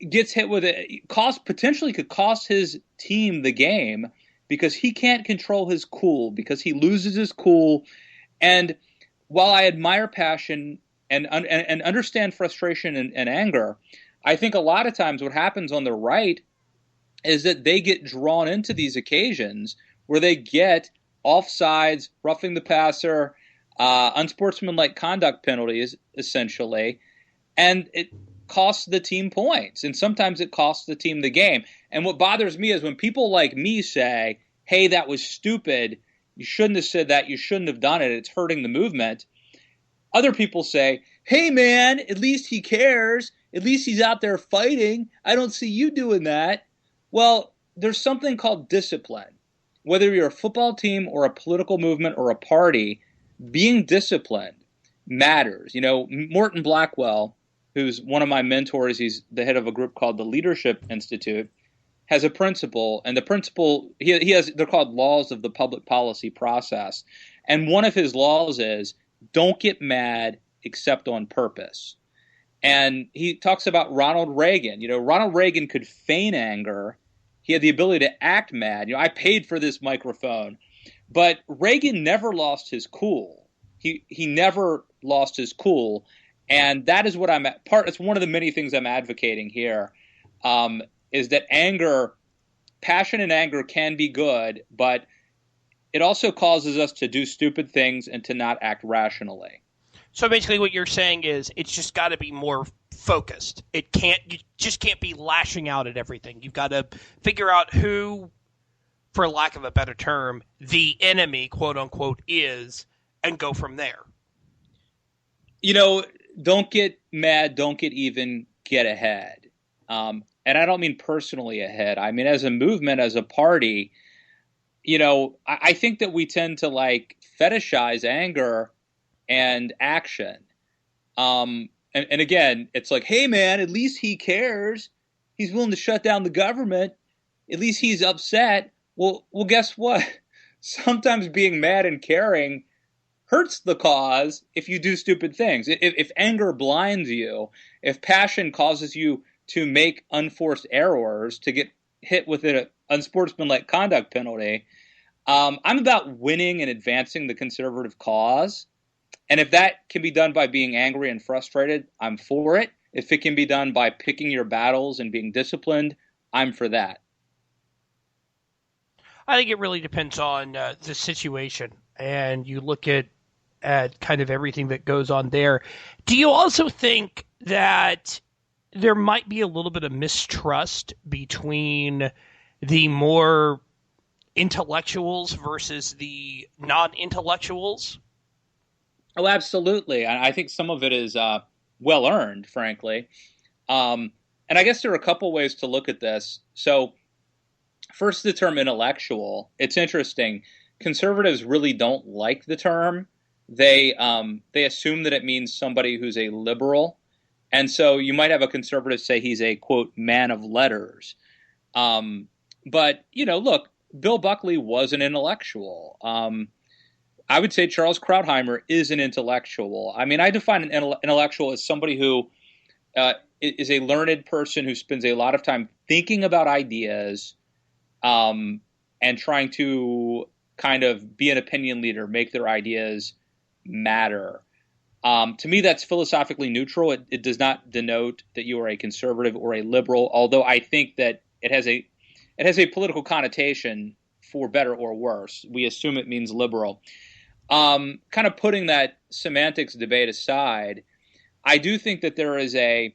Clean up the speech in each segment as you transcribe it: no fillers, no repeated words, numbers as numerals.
gets hit with it, potentially could cost his team the game because he can't control his cool, because he loses his cool. And while I admire passion and understand frustration and anger, I think a lot of times what happens on the right is that they get drawn into these occasions where they get offsides, roughing the passer, unsportsmanlike conduct penalties, essentially, and it costs the team points, and sometimes it costs the team the game. And what bothers me is when people like me say, hey, that was stupid, you shouldn't have said that, you shouldn't have done it, it's hurting the movement. Other people say, hey, man, at least he cares, at least he's out there fighting, I don't see you doing that. Well, there's something called discipline. Whether you're a football team or a political movement or a party, being disciplined matters. You know, Morton Blackwell, who's one of my mentors, he's the head of a group called the Leadership Institute, has a principle, and the principle, he has, they're called laws of the public policy process. And one of his laws is, don't get mad except on purpose. And he talks about Ronald Reagan. You know, Ronald Reagan could feign anger. He had the ability to act mad. You know, I paid for this microphone. But Reagan never lost his cool. He never lost his cool. And that is what it's one of the many things I'm advocating here, is that passion and anger can be good, but it also causes us to do stupid things and to not act rationally. So basically what you're saying is it's just got to be more focused. You just can't be lashing out at everything. You've got to figure out who, for lack of a better term, the enemy, quote unquote, is, and go from there. You know, don't get mad, don't get even, get ahead. And I don't mean personally ahead. I mean, as a movement, as a party, you know, I think that we tend to like fetishize anger and action. And again, it's like, hey, man, at least he cares. He's willing to shut down the government. At least he's upset. Well, guess what? Sometimes being mad and caring hurts the cause if you do stupid things. If anger blinds you, if passion causes you to make unforced errors, to get hit with an unsportsmanlike conduct penalty, I'm about winning and advancing the conservative cause. And if that can be done by being angry and frustrated, I'm for it. If it can be done by picking your battles and being disciplined, I'm for that. I think it really depends on the situation, and you look at kind of everything that goes on there. Do you also think that there might be a little bit of mistrust between the more intellectuals versus the non-intellectuals? Oh, absolutely. I think some of it is well earned, frankly. And I guess there are a couple ways to look at this. So first, the term intellectual. It's interesting. Conservatives really don't like the term. They assume that it means somebody who's a liberal. And so you might have a conservative say he's a, quote, man of letters. But, you know, look, Bill Buckley was an intellectual. I would say Charles Krauthammer is an intellectual. I mean, I define an intellectual as somebody who is a learned person who spends a lot of time thinking about ideas and trying to kind of be an opinion leader, make their ideas matter. To me, that's philosophically neutral. It does not denote that you are a conservative or a liberal, although I think that it has a political connotation, for better or worse. We assume it means liberal. Kind of putting that semantics debate aside, I do think that there is a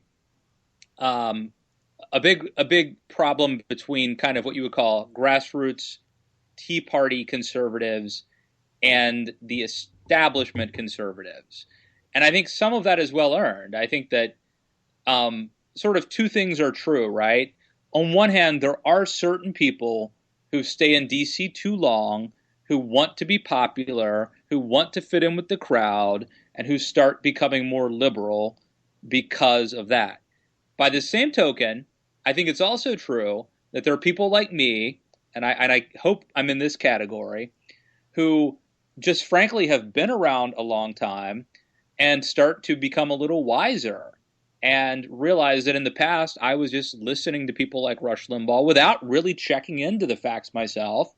big problem between kind of what you would call grassroots Tea Party conservatives and the establishment conservatives. And I think some of that is well earned. I think that sort of two things are true, right? On one hand, there are certain people who stay in D.C. too long, who want to be popular, who want to fit in with the crowd, and who start becoming more liberal because of that. By the same token, I think it's also true that there are people like me, and I hope I'm in this category, who just frankly have been around a long time and start to become a little wiser and realized that in the past I was just listening to people like Rush Limbaugh without really checking into the facts myself.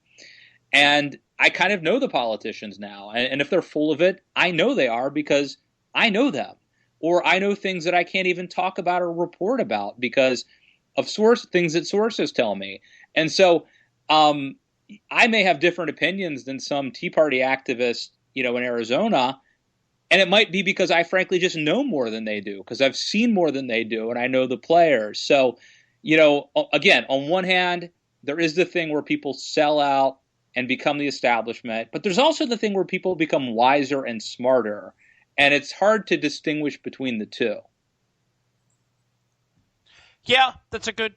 And I kind of know the politicians now. And if they're full of it, I know they are because I know them. Or I know things that I can't even talk about or report about because of things that sources tell me. And so I may have different opinions than some Tea Party activist, in Arizona. And it might be because I frankly just know more than they do, because I've seen more than they do, and I know the players. So, again, on one hand, there is the thing where people sell out and become the establishment, but there's also the thing where people become wiser and smarter, and it's hard to distinguish between the two. Yeah, that's a good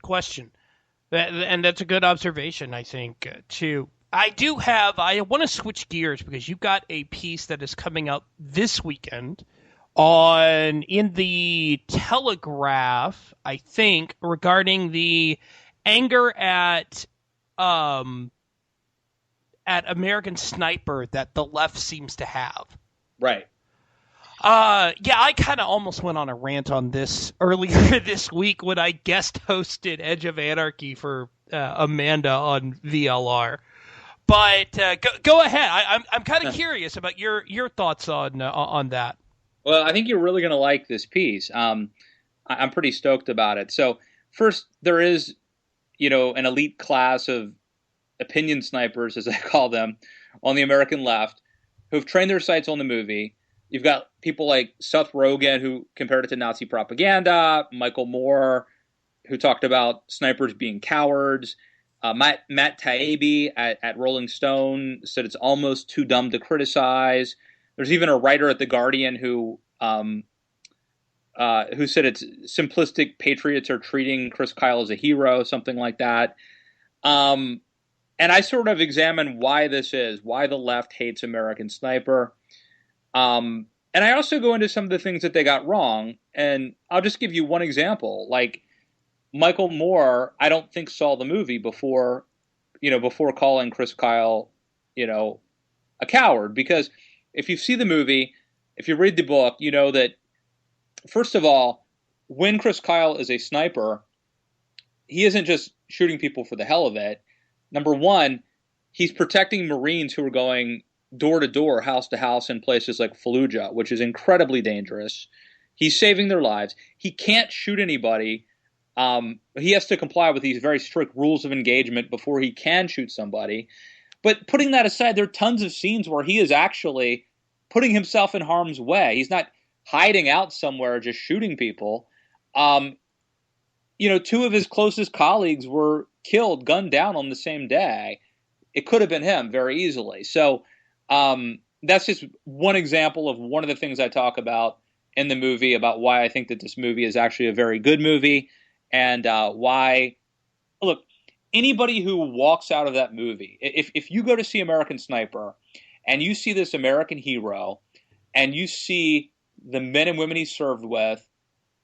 question, and that's a good observation, I think, too. I want to switch gears because you've got a piece that is coming up this weekend in the Telegraph, I think, regarding the anger at American Sniper that the left seems to have. Right. Yeah, I kind of almost went on a rant on this earlier this week when I guest hosted Edge of Anarchy for Amanda on VLR. But go ahead. I'm kind of curious about your thoughts on that. Well, I think you're really going to like this piece. I'm pretty stoked about it. So first, there is, an elite class of opinion snipers, as I call them, on the American left, who've trained their sights on the movie. You've got people like Seth Rogen, who compared it to Nazi propaganda, Michael Moore, who talked about snipers being cowards. Matt Taibbi at Rolling Stone said it's almost too dumb to criticize. There's even a writer at The Guardian who said it's simplistic patriots are treating Chris Kyle as a hero, something like that. And I sort of examine why this is, why the left hates American Sniper. And I also go into some of the things that they got wrong. And I'll just give you one example. Like, Michael Moore, I don't think saw the movie before calling Chris Kyle, a coward. Because if you see the movie, if you read the book, you know that, first of all, when Chris Kyle is a sniper, he isn't just shooting people for the hell of it. Number one, he's protecting Marines who are going door to door, house to house in places like Fallujah, which is incredibly dangerous. He's saving their lives. He can't shoot anybody. He has to comply with these very strict rules of engagement before he can shoot somebody. But putting that aside, there are tons of scenes where he is actually putting himself in harm's way. He's not hiding out somewhere just shooting people. Two of his closest colleagues were killed, gunned down on the same day. It could have been him very easily. So that's just one example of one of the things I talk about in the movie, about why I think that this movie is actually a very good movie. And why, look, anybody who walks out of that movie, if you go to see American Sniper and you see this American hero and you see the men and women he served with,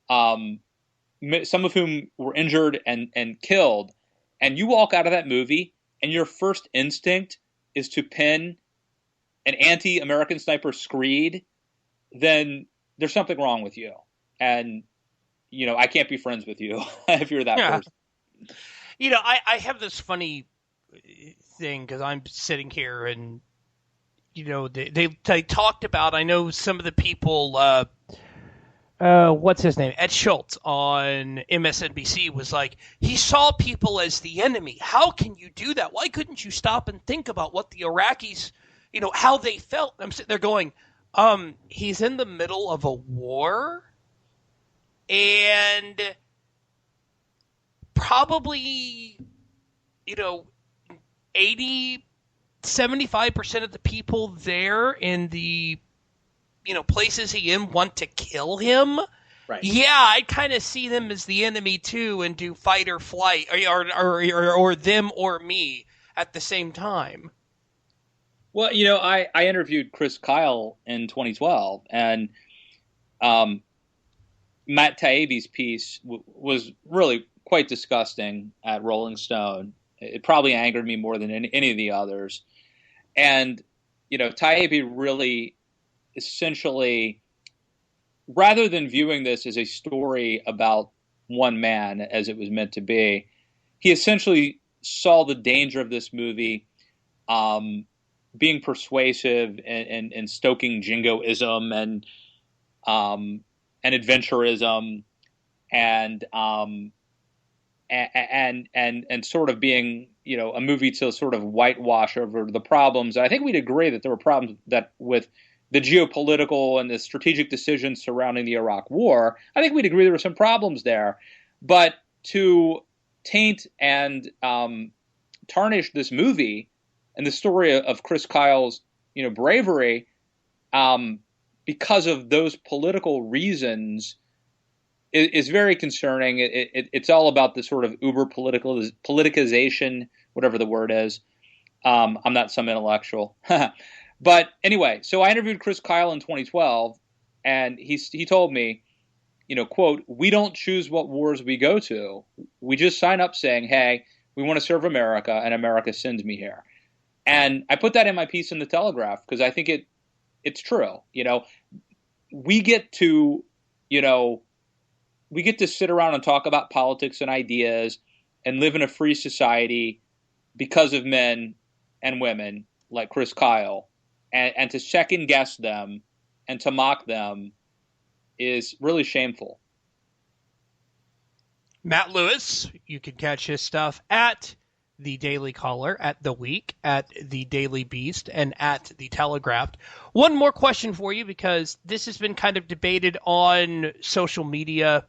some of whom were injured and killed, and you walk out of that movie and your first instinct is to pin an anti-American Sniper screed, then there's something wrong with you. And I can't be friends with you if you're that person. I have this funny thing because I'm sitting here and, they talked about, I know some of the people, what's his name? Ed Schultz on MSNBC was like, he saw people as the enemy. How can you do that? Why couldn't you stop and think about what the Iraqis, how they felt? I'm sitting there going, he's in the middle of a war. And probably, 75% of the people there in the, places he in want to kill him. Right. Yeah, I kind of see them as the enemy too and do fight or flight or them or me at the same time. Well, I interviewed Chris Kyle in 2012, and Matt Taibbi's piece was really quite disgusting at Rolling Stone. It probably angered me more than any of the others. And, Taibbi really essentially rather than viewing this as a story about one man, as it was meant to be, he essentially saw the danger of this movie being persuasive and stoking jingoism and adventurism and sort of being, a movie to sort of whitewash over the problems. I think we'd agree that there were problems that with the geopolitical and the strategic decisions surrounding the Iraq War. I think we'd agree there were some problems there, but to taint and tarnish this movie and the story of Chris Kyle's, bravery, because of those political reasons, is very concerning. It's all about the sort of uber politicization, whatever the word is. I'm not some intellectual, but anyway. So I interviewed Chris Kyle in 2012, and he told me, quote, "We don't choose what wars we go to. We just sign up saying, hey, we want to serve America, and America sends me here." And I put that in my piece in the Telegraph because I think it's true. We get to, sit around and talk about politics and ideas and live in a free society because of men and women like Chris Kyle, and to second guess them and to mock them is really shameful. Matt Lewis, you can catch his stuff at The Daily Caller, at The Week, at The Daily Beast, and at The Telegraph. One more question for you, because this has been kind of debated on social media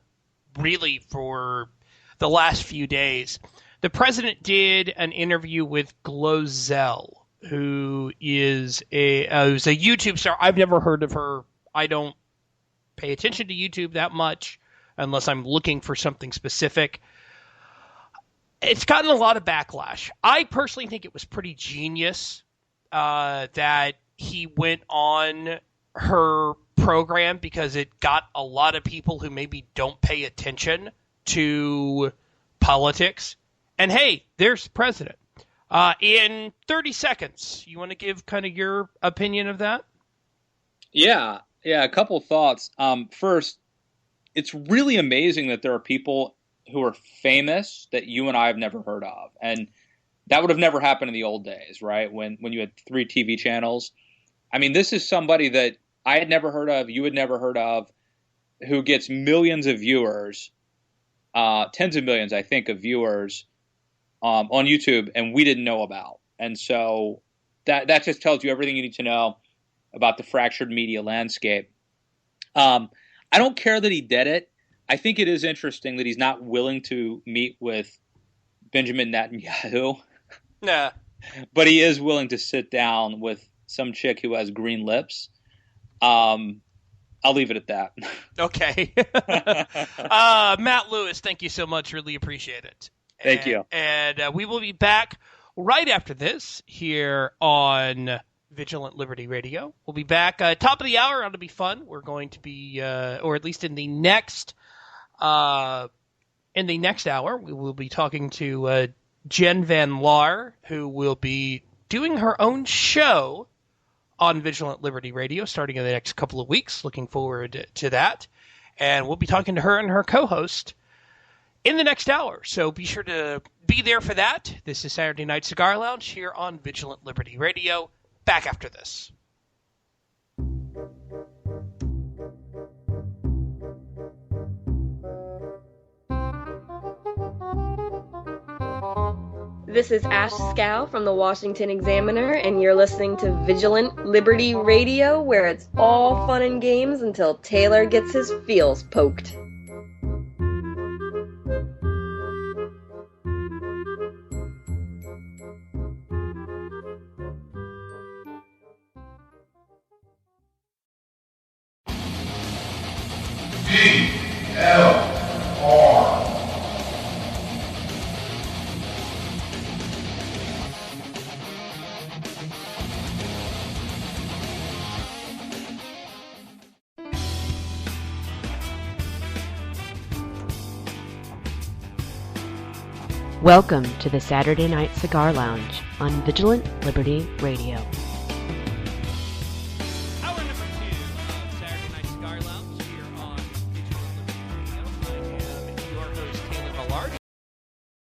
really for the last few days. The president did an interview with Glozell, who's a YouTube star. I've never heard of her. I don't pay attention to YouTube that much unless I'm looking for something specific. It's gotten a lot of backlash. I personally think it was pretty genius that he went on her program, because it got a lot of people who maybe don't pay attention to politics. And hey, there's the president. In 30 seconds, you want to give kind of your opinion of that? Yeah, a couple thoughts. First, it's really amazing that there are people who are famous that you and I have never heard of. And that would have never happened in the old days, right? When you had 3 TV channels. I mean, this is somebody that I had never heard of, you had never heard of, who gets millions of viewers, tens of millions, I think, of viewers on YouTube, and we didn't know about. And so that just tells you everything you need to know about the fractured media landscape. I don't care that he did it. I think it is interesting that he's not willing to meet with Benjamin Netanyahu. Nah. But he is willing to sit down with some chick who has green lips. I'll leave it at that. Okay. Matt Lewis, thank you so much. Really appreciate it. Thank you. And we will be back right after this here on Vigilant Liberty Radio. We'll be back top of the hour. It'll be fun. We're going to be, or at least in the next hour, we will be talking to Jen Van Laar, who will be doing her own show on Vigilant Liberty Radio starting in the next couple of weeks. Looking forward to that. And we'll be talking to her and her co-host in the next hour. So be sure to be there for that. This is Saturday Night Cigar Lounge here on Vigilant Liberty Radio. Back after this. This is Ash Scow from the Washington Examiner, and you're listening to Vigilant Liberty Radio, where it's all fun and games until Taylor gets his feels poked. VLR. Welcome to the Saturday Night Cigar Lounge on Vigilant Liberty Radio.